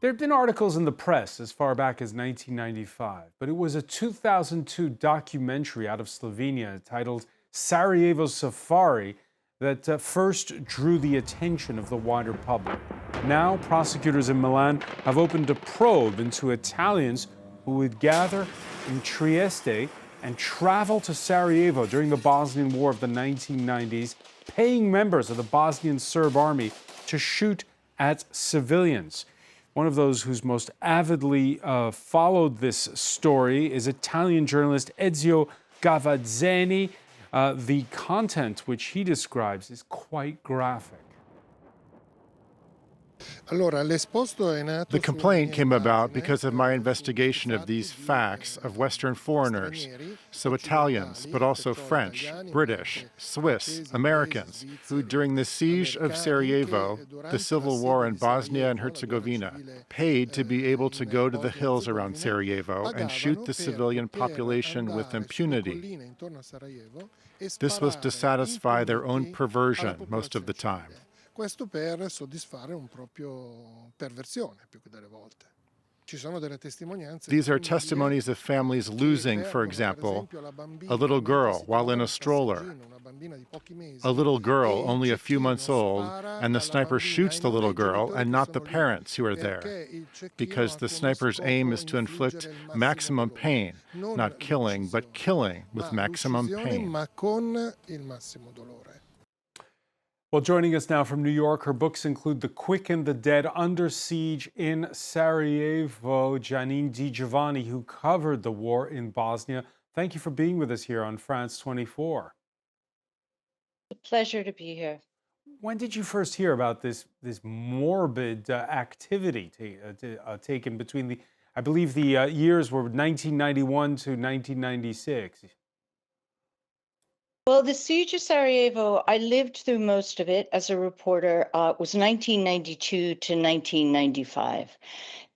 There have been articles in the press as far back as 1995, but it was a 2002 documentary out of Slovenia titled Sarajevo Safari that first drew the attention of the wider public. Now, prosecutors in Milan have opened a probe into Italians who would gather in Trieste and travel to Sarajevo during the Bosnian War of the 1990s, paying members of the Bosnian Serb army to shoot at civilians. One of those who's most avidly followed this story is Italian journalist Ezio Gavazzeni. The content which he describes is quite graphic. The complaint came about because of my investigation of these facts of Western foreigners, so Italians, but also French, British, Swiss, Americans, who during the siege of Sarajevo, the civil war in Bosnia and Herzegovina, paid to be able to go to the hills around Sarajevo and shoot the civilian population with impunity. This was to satisfy their own perversion most of the time. Questo per soddisfare un proprio perversione più che delle volte. These are testimonies of families losing, for example, a little girl while in a stroller, a little girl only a few months old, and the sniper shoots the little girl and not the parents who are there, because the sniper's aim is to inflict maximum pain, not killing, but killing with maximum pain. Well, joining us now from New York, her books include The Quick and the Dead, Under Siege in Sarajevo, Janine di Giovanni, who covered the war in Bosnia. Thank you for being with us here on France 24. A pleasure to be here. When did you first hear about this morbid activity taken between the, I believe the years were 1991 to 1996? Well, the siege of Sarajevo, I lived through most of it as a reporter. It was 1992 to 1995.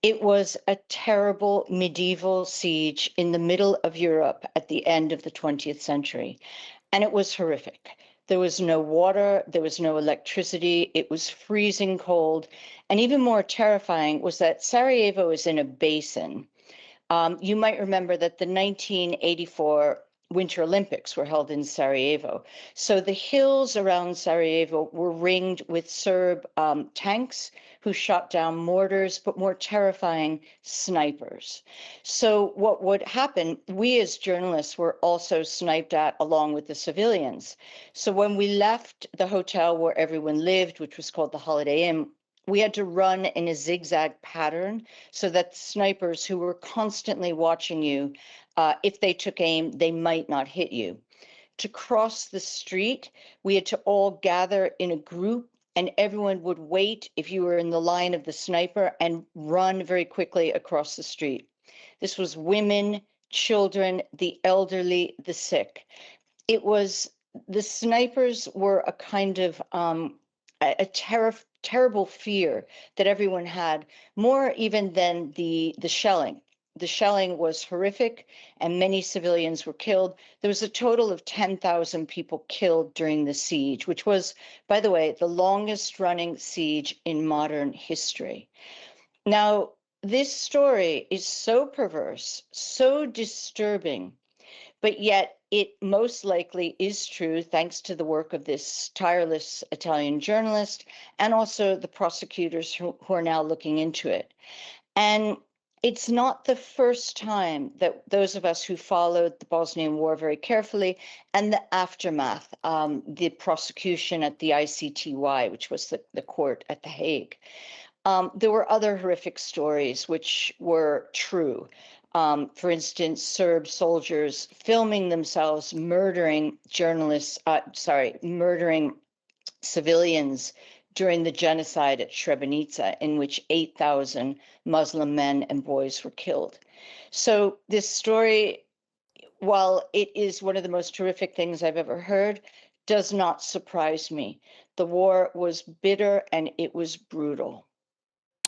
It was a terrible medieval siege in the middle of Europe at the end of the 20th century. And it was horrific. There was no water, there was no electricity, it was freezing cold. And even more terrifying was that Sarajevo is in a basin. You might remember that the 1984 Winter Olympics were held in Sarajevo. So the hills around Sarajevo were ringed with Serb tanks who shot down mortars, but more terrifying, snipers. So what would happen, we as journalists were also sniped at along with the civilians. So when we left the hotel where everyone lived, which was called the Holiday Inn, we had to run in a zigzag pattern so that snipers who were constantly watching you, if they took aim, they might not hit you. To cross the street, we had to all gather in a group, and everyone would wait if you were in the line of the sniper and run very quickly across the street. This was women, children, the elderly, the sick. It was, the snipers were a kind of a terrible fear that everyone had, more even than the shelling. The shelling was horrific and many civilians were killed. There was a total of 10,000 people killed during the siege, which was, by the way, the longest running siege in modern history. Now, this story is so perverse, so disturbing, but yet it most likely is true thanks to the work of this tireless Italian journalist and also the prosecutors who are now looking into it. And it's not the first time that those of us who followed the Bosnian War very carefully and the aftermath, the prosecution at the ICTY, which was the court at The Hague. There were other horrific stories which were true. For instance, Serb soldiers filming themselves murdering murdering civilians during the genocide at Srebrenica, in which 8,000 Muslim men and boys were killed. So this story, while it is one of the most horrific things I've ever heard, does not surprise me. The war was bitter and it was brutal.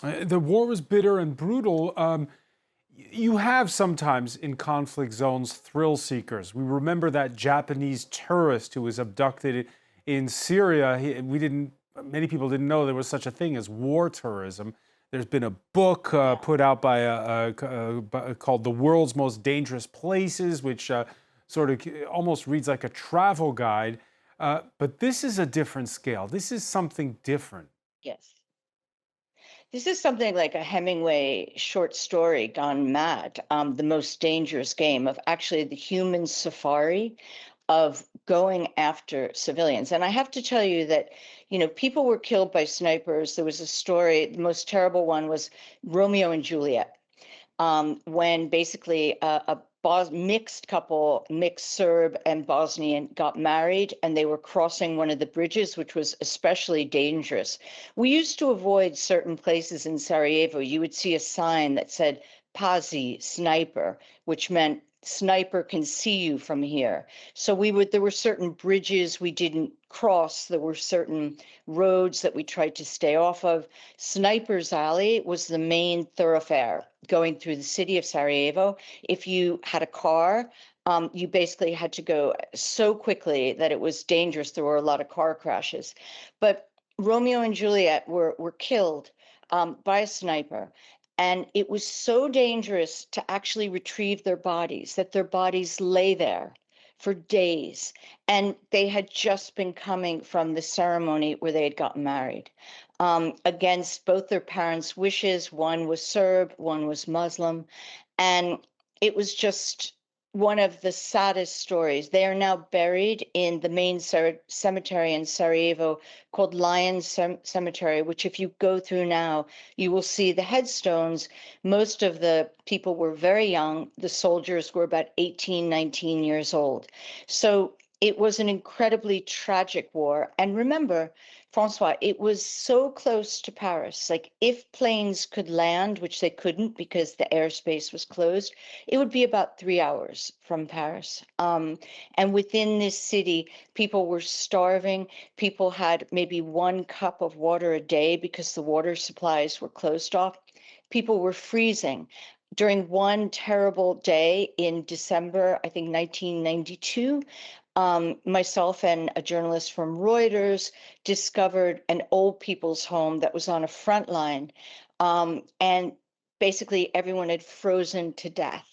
The war was bitter and brutal. You have sometimes in conflict zones thrill seekers. We remember that Japanese tourist who was abducted in Syria. Many people didn't know there was such a thing as war tourism. There's been a book put out by called "The World's Most Dangerous Places," which sort of almost reads like a travel guide. But this is a different scale. This is something different. Yes. This is something like a Hemingway short story gone mad, the most dangerous game of actually the human safari of going after civilians. And I have to tell you that, people were killed by snipers. There was a story, the most terrible one was Romeo and Juliet, when basically a mixed couple, mixed Serb and Bosnian, got married, and they were crossing one of the bridges, which was especially dangerous. We used to avoid certain places in Sarajevo. You would see a sign that said Pazi, sniper, which meant sniper can see you from here. So there were certain bridges we didn't cross. There were certain roads that we tried to stay off of. Sniper's Alley was the main thoroughfare going through the city of Sarajevo. If you had a car, you basically had to go so quickly that it was dangerous. There were a lot of car crashes. But Romeo and Juliet were killed by a sniper. And it was so dangerous to actually retrieve their bodies that their bodies lay there for days. And they had just been coming from the ceremony where they had gotten married, against both their parents' wishes. One was Serb, one was Muslim. And it was just one of the saddest stories. They are now buried in the main cemetery in Sarajevo called Lion Cemetery, which if you go through now, you will see the headstones. Most of the people were very young. The soldiers were about 18, 19 years old. So it was an incredibly tragic war. And remember, François, it was so close to Paris. Like if planes could land, which they couldn't because the airspace was closed, it would be about 3 hours from Paris. And within this city, people were starving. People had maybe 1 cup of water a day because the water supplies were closed off. People were freezing. During one terrible day in December, I think 1992, myself and a journalist from Reuters discovered an old people's home that was on a front line. And basically everyone had frozen to death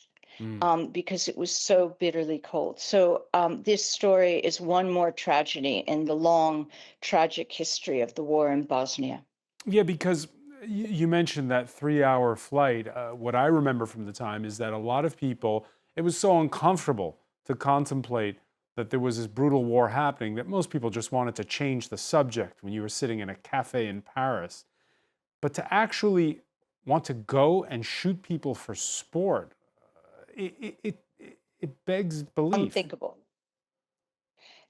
because it was so bitterly cold. So this story is one more tragedy in the long, tragic history of the war in Bosnia. Yeah, because you mentioned that 3-hour flight. What I remember from the time is that a lot of people, it was so uncomfortable to contemplate that there was this brutal war happening that most people just wanted to change the subject when you were sitting in a cafe in Paris. But to actually want to go and shoot people for sport, it begs belief. Unthinkable.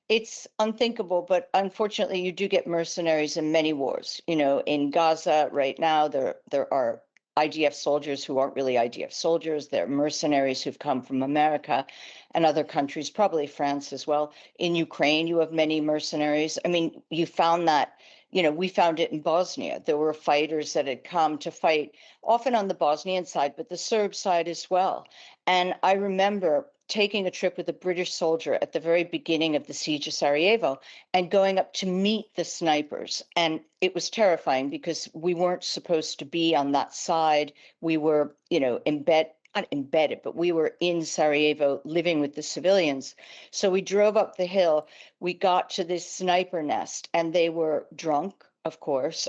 It's unthinkable, but unfortunately, you do get mercenaries in many wars. In Gaza right now, there are IDF soldiers who aren't really IDF soldiers. They're mercenaries who've come from America and other countries, probably France as well. In Ukraine, you have many mercenaries. I mean, you found that, we found it in Bosnia. There were fighters that had come to fight, often on the Bosnian side, but the Serb side as well. And I remember taking a trip with a British soldier at the very beginning of the siege of Sarajevo and going up to meet the snipers. And it was terrifying because we weren't supposed to be on that side. We were, not embedded, but we were in Sarajevo living with the civilians. So we drove up the hill. We got to this sniper nest and they were drunk, of course,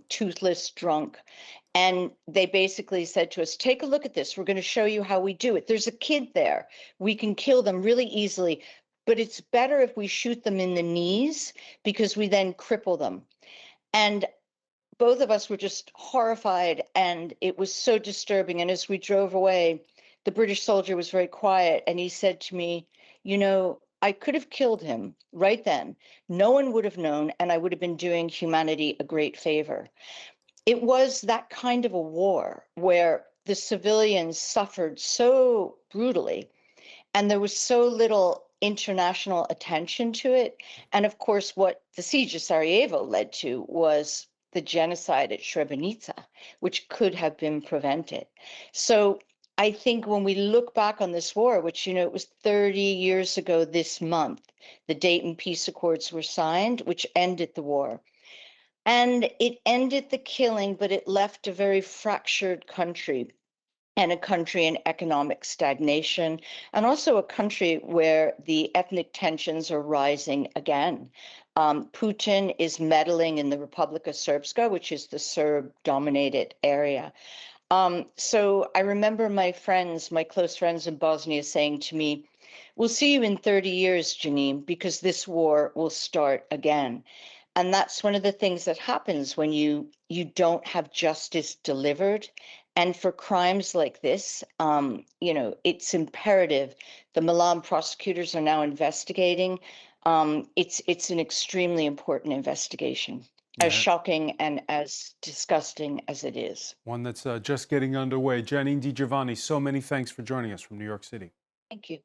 toothless drunk. And they basically said to us, take a look at this. We're going to show you how we do it. There's a kid there. We can kill them really easily, but it's better if we shoot them in the knees because we then cripple them. And both of us were just horrified and it was so disturbing. And as we drove away, the British soldier was very quiet and he said to me, I could have killed him right then. No one would have known and I would have been doing humanity a great favor. It was that kind of a war where the civilians suffered so brutally and there was so little international attention to it. And of course, what the siege of Sarajevo led to was the genocide at Srebrenica, which could have been prevented. So I think when we look back on this war, which, it was 30 years ago this month, the Dayton Peace Accords were signed, which ended the war. And it ended the killing, but it left a very fractured country, and a country in economic stagnation, and also a country where the ethnic tensions are rising again. Putin is meddling in the Republic of Srpska, which is the Serb-dominated area. So I remember my friends, my close friends in Bosnia saying to me, "We'll see you in 30 years, Janine, because this war will start again." And that's one of the things that happens when you don't have justice delivered. And for crimes like this, it's imperative. The Milan prosecutors are now investigating. It's an extremely important investigation, as Yeah, shocking and as disgusting as it is. one that's just getting underway. Janine di Giovanni, so many thanks for joining us from New York City. Thank you.